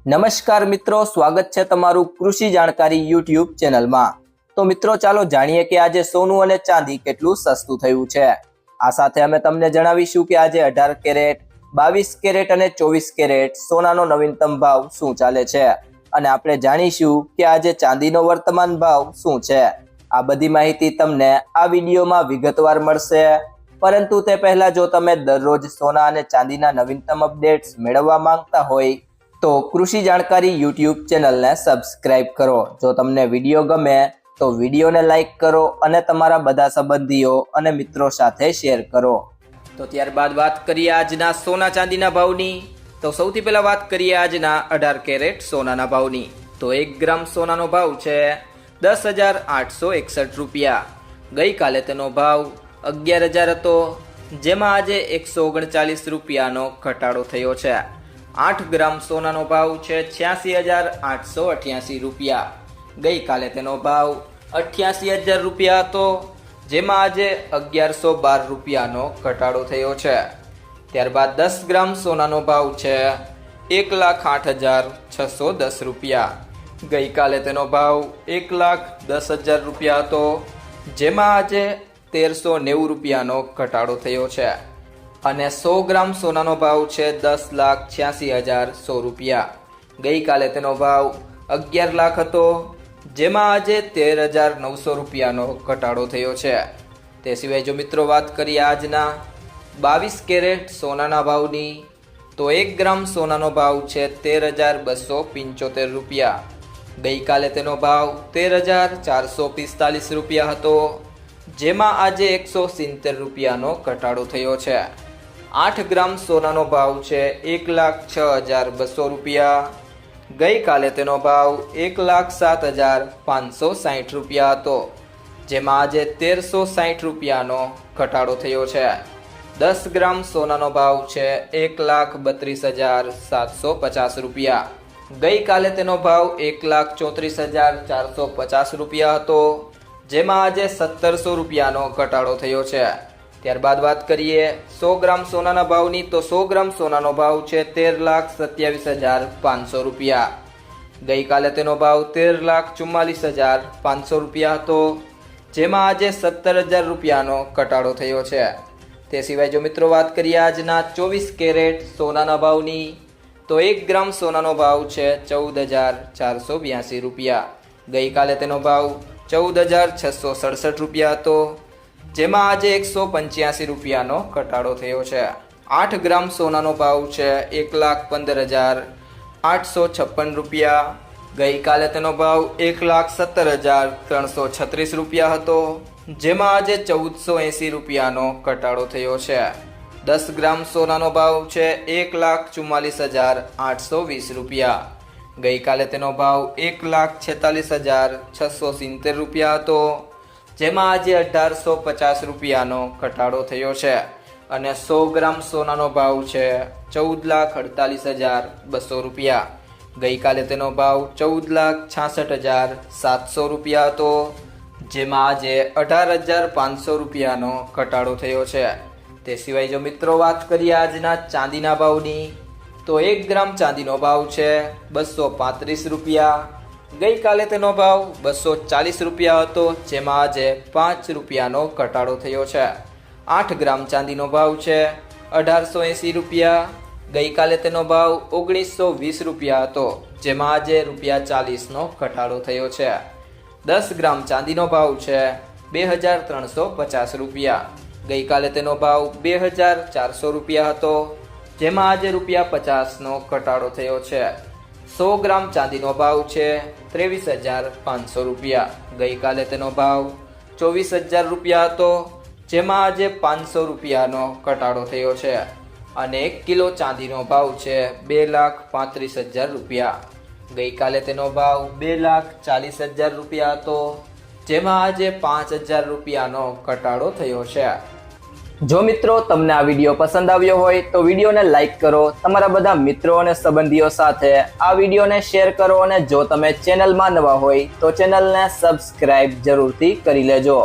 નમસ્કાર મિત્રો, સ્વાગત છે તમારું કૃષિ જાણકારી યુટ્યુબ ચેનલમાં। તો મિત્રો ચાલો જાણીએ કે આજે સોનું અને ચાંદી કેટલું સસ્તું થયું છે। આ સાથે અમે તમને જણાવીશું કે આજે 18 કેરેટ, 22 કેરેટ અને 24 કેરેટ સોનાનો નવીનતમ ભાવ શું ચાલે છે અને આપણે જાણીશું કે આજે ચાંદીનો વર્તમાન ભાવ શું છે। આ બધી માહિતી તમને આ વિડીયોમાં વિગતવાર મળશે, પરંતુ તે પહેલા જો તમે દરરોજ સોના અને ચાંદીના નવીનતમ અપડેટ્સ મેળવવા માંગતા હોય તો કૃષિ જાણકારી યુટ્યુબ ચેનલને સબસ્ક્રાઇબ કરો। જો તમને વિડીયો ગમે તો વિડીયોને લાઈક કરો અને તમારા બધા સંબંધીઓ અને મિત્રો સાથે શેર કરો। તો ત્યારબાદ વાત કરીએ આજના સોના ચાંદીના ભાવની। તો સૌથી પહેલા વાત કરીએ આજના 18 કેરેટ સોનાના ભાવની। તો 1 ગ્રામ સોનાનો ભાવ છે 10,861 રૂપિયા। ગઈકાલે તેનો ભાવ 11,000 હતો, જેમાં આજે 139 રૂપિયાનો ઘટાડો થયો છે। 8 ગ્રામ સોનાનો ભાવ છે 86,888 રૂપિયા। ગઈકાલે તેનો ભાવ 88,000 રૂપિયા હતો, જેમાં આજે 1,112 રૂપિયાનો ઘટાડો થયો છે। ત્યારબાદ 10 ગ્રામ સોનાનો ભાવ છે 1,08,610 રૂપિયા। ગઈકાલે તેનો ભાવ 1,10,000 રૂપિયા હતો, જેમાં આજે 1,390 રૂપિયાનો ઘટાડો થયો છે। અને 100 ગ્રામ સોનાનો ભાવ છે 10,86,100 રૂપિયા। ગઈકાલે તેનો ભાવ 11 લાખ હતો, જેમાં આજે 13,900 રૂપિયાનો ઘટાડો થયો છે। તે સિવાય જો મિત્રો વાત કરીએ આજના 22 કેરેટ સોનાના ભાવની, તો 1 ગ્રામ સોનાનો ભાવ છે 13,275 રૂપિયા। ગઈકાલે તેનો ભાવ 13,445 રૂપિયા હતો, જેમાં આજે 170 રૂપિયાનો ઘટાડો થયો છે। 8 ગ્રામ સોનાનો ભાવ છે 1,06,200 રૂપિયા। ગઈકાલે તેનો ભાવ 1,07,560 રૂપિયા હતો, જેમાં આજે 1,360 રૂપિયાનો ઘટાડો થયો છે। 10 ગ્રામ સોનાનો ભાવ છે 1,32,750 રૂપિયા। ગઈકાલે તેનો ભાવ 1,34,450 રૂપિયા હતો, જેમાં આજે 1,700 રૂપિયાનો ઘટાડો થયો છે। ત્યારબાદ વાત કરીએ 100 ગ્રામ સોનાના ભાવની, તો 100 ગ્રામ સોનાનો ભાવ છે 13,27,500 રૂપિયા। ગઈકાલે તેનો ભાવ 13,44,500 રૂપિયા હતો, જેમાં આજે 17,000 રૂપિયાનો ઘટાડો થયો છે। તે સિવાય જો મિત્રો વાત કરીએ આજના 24 કેરેટ સોનાના ભાવની, તો 1 ગ્રામ સોનાનો ભાવ છે 14,482 રૂપિયા। ગઈકાલે તેનો ભાવ 14,667 રૂપિયા હતો, જેમાં આજે 185 રૂપિયાનો ઘટાડો થયો છે। 8 ગ્રામ સોનાનો ભાવ છે 1,15,856 રૂપિયા। ગઈકાલે તેનો ભાવ 1,17,336 રૂપિયા હતો, જેમાં આજે 1,480 રૂપિયાનો ઘટાડો થયો છે। 10 ગ્રામ સોનાનો ભાવ છે 1,44,820 રૂપિયા। ગઈકાલે તેનો ભાવ 1,46,670 રૂપિયા હતો, જેમાં આજે 1,850 રૂપિયાનો ઘટાડો થયો છે। અને 100 ગ્રામ સોનાનો ભાવ છે 14,48,200 રૂપિયા। ગઈકાલે તેનો ભાવ 14,66,700 રૂપિયા હતો, જેમાં આજે 18,500 રૂપિયાનો ઘટાડો થયો છે। તે સિવાય જો મિત્રો વાત કરીએ આજના ચાંદીના ભાવની, તો 1 ગ્રામ ચાંદીનો ભાવ છે 235 રૂપિયા। ગઈકાલે તેનો ભાવ 240 રૂપિયા હતો, જેમાં આજે 5 રૂપિયાનો ઘટાડો થયો છે। 8 ગ્રામ ચાંદીનો ભાવ છે 1,880 રૂપિયા। ગઈકાલે તેનો ભાવ 1,920 રૂપિયા હતો, જેમાં આજે ₹40નો ઘટાડો થયો છે। 10 ગ્રામ ચાંદીનો ભાવ છે 2,350 રૂપિયા। ગઈકાલે તેનો ભાવ 2,400 રૂપિયા હતો, જેમાં આજે ₹50નો ઘટાડો થયો છે। 100 ગ્રામ ચાંદીનો ભાવ છે 23,500 રૂપિયા। ગઈકાલે તેનો ભાવ 24,000 રૂપિયા હતો, જેમાં આજે 500 રૂપિયાનો ઘટાડો થયો છે। અને 1 કિલો ચાંદીનો ભાવ છે 2,35,000 રૂપિયા। ગઈકાલે તેનો ભાવ 2,40,000 રૂપિયા હતો, જેમાં આજે 5,000 રૂપિયાનો ઘટાડો થયો છે। જો મિત્રો તમને આ વિડીયો પસંદ આવ્યો હોય તો વિડીયોને લાઈક કરો, તમારા બધા મિત્રો અને સંબંધીઓ સાથે આ વિડીયોને શેર કરો, અને જો તમે ચેનલમાં નવા હોય તો ચેનલને સબસ્ક્રાઇબ જરૂરથી કરી લેજો।